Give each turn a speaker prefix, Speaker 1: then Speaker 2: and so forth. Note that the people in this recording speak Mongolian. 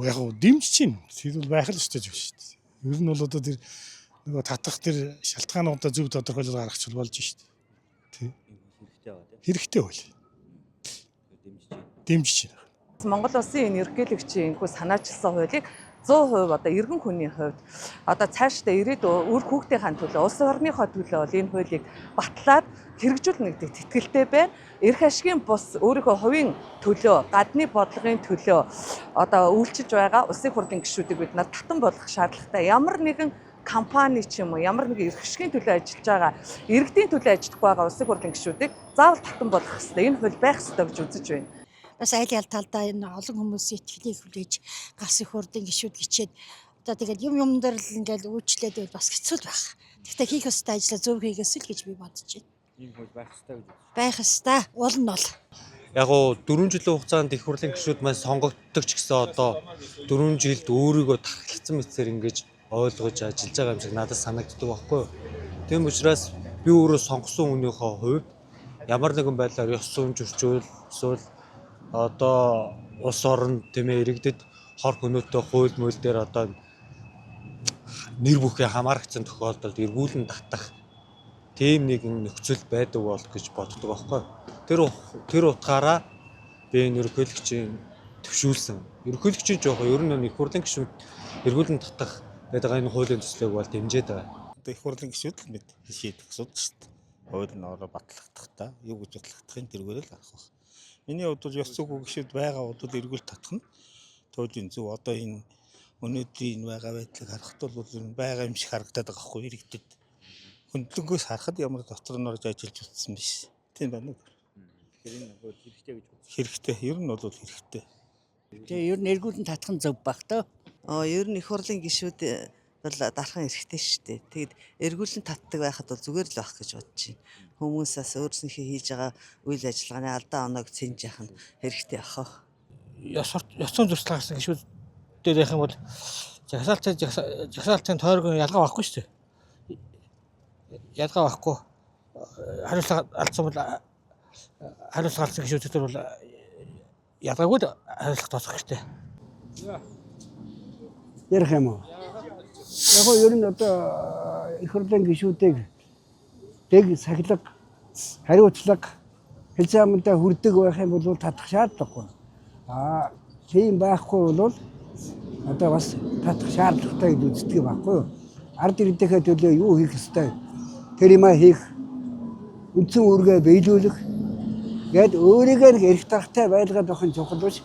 Speaker 1: Яг уу дэмжиж чинь тэгвэл байх л ёстой юм шүү дээ. Ер нь бол одоо тэр нөгөө татах тэр шалтгаануудаа зөв тодорхойлол гаргачих болж шүү дээ. Тий. Хэрэгтэй байл. Дэмжиж байна.
Speaker 2: Монгол улсын энэ ерөнхийлөгчийн энэхүү санаачилсан хуулийг 100% одоо иргэн хүний хувьд одоо цаашдаа ирээдүйн үр хүүхдийнхаа төлөө улс орныхоо төлөө бол энэ хуулийг батлаад хэрэгжүүлнэ гэдэг тэтгэлтэй байна. Эрх ашигын бус өөрийнхөө хувийн төлөө, гадны бодлогын төлөө одоо үйлчилж байгаа улсын хурлын гишүүдийг бид нар татан болгох шаардлагатай. Ямар нэгэн компани ч юм уу, ямар нэгэн эрх ашигын төлөө ажиллаж байгаа, иргэдийн төлөө ажиллах байгаа улсын хурлын гишүүдийг заавал татан болгох хэрэгтэй. Энэ хууль байх ёстой гэж үзэж байна.
Speaker 3: Бас айл ял талдаа энэ олон хүмүүсийн итгэлийг хүлээж галс их хурлын гишүүд гिचээд одоо тэгээд юм дээр л ингээл үйлчлээд байвал бас хэцүү байх. Гэхдээ хийх ёстой ажлаа зөв хийгээсэй л гэж би бодож байна.
Speaker 4: Энэ хууль байх ёстой гэж.
Speaker 3: Байх ёстой. Уул нь бол.
Speaker 4: Яг гоо 4 жилийн хугацаанд их хурлын гишүүд маань сонгогддог ч гэсэн одоо 4 жилд өөрийгөө тархалцсан мэтээр ингэж ойлгож ажиллаж байгаа юм шиг надад санагддаг байхгүй юу. Тийм учраас би өөрөө сонгосон хүнийхээ хувьд ямар нэгэн байдлаар ёс зүйн зөрчил эсвэл одоо улс орон тэмээ иргэдэд хор хөнөөтэй хууль мөл дээр одоо нэр бүхий хамаарахсан тохиолдолд эргүүлэн татах тийм нэгэн нөхцөл байдаг бол гэж боддог байхгүй. Тэр утгаараа би энэ ерөнхийлөгчийн төвшүүлсэн. Ерөнхийлөгчийн жоох ер нь их хурлын гишүүд эргүүлэн татах гэдэг энэ хуулийн төслийг бол дэмжиж байгаа.
Speaker 5: Одоо их хурлын гишүүд л мэд шийдэх асуудал шүү дээ. Хууль нь ороо батлагдахтаа юу гэж батлагдахын тэргээр л арах байна. Миний хувьд бол ёс зүйн гишүүд байгаа бол эргүүл татах нь туйлын зөв. Одоо энэ өнөөдрийн байгаа байдлыг харахад бол энэ байгаа юм шиг харагдаад байгаа хгүй иргэдэд. Хөндлөнгөөс харахад ямар дотор нь орж ажиллаж утсан биш. Тийм байна уу?
Speaker 4: Тэгэхээр энэ хууль хэрэгтэй гэж бодсон.
Speaker 5: Хэрэгтэй. Ер нь бол хэрэгтэй.
Speaker 3: Тэгээ ер нь эргүүлэн татах нь зөв баг тоо.
Speaker 2: Ер нь их хурлын гишүүд бол дархан эрэхтэй шүү дээ. Тэгэд эргүүлэн татдаг байхад бол зүгээр л байх гэж бодож байна. Хүмүүс бас өөрснийхөө хийж байгаа үйл ажиллагааны алдаа оноог цэнж яах нь хэрэгтэй ах.
Speaker 6: Ёс зүйн зөрчил гаргасан гишүүд дээр явах юм бол жагсаалтын тойрог ялгаа байхгүй шүү дээ. Ялгаа байхгүй. Хариуцлага алдсан бол хариуцлага алдсан гишүүдээр бол ялгаагүй хариуцлага тооцох хэрэгтэй.
Speaker 7: Ярих юм уу? Яг нь ер нь одоо их хурлын гишүүдийг дэг сахилга, хариуцлага хэлцээмдээ хүрдэг байх юм бол татах шаардлагагүй. Тийм байхгүй бол одоо бас татах шаардлагатай гэж үздэг байхгүй юу? Ард иргэдийнхээ төлөө юу хийх ёстой? Тэр юм хийх, үндсэн үүргээ биелүүлэх, гээд өөрийгөө эрх тархтай байлгаад авах нь чухал биш.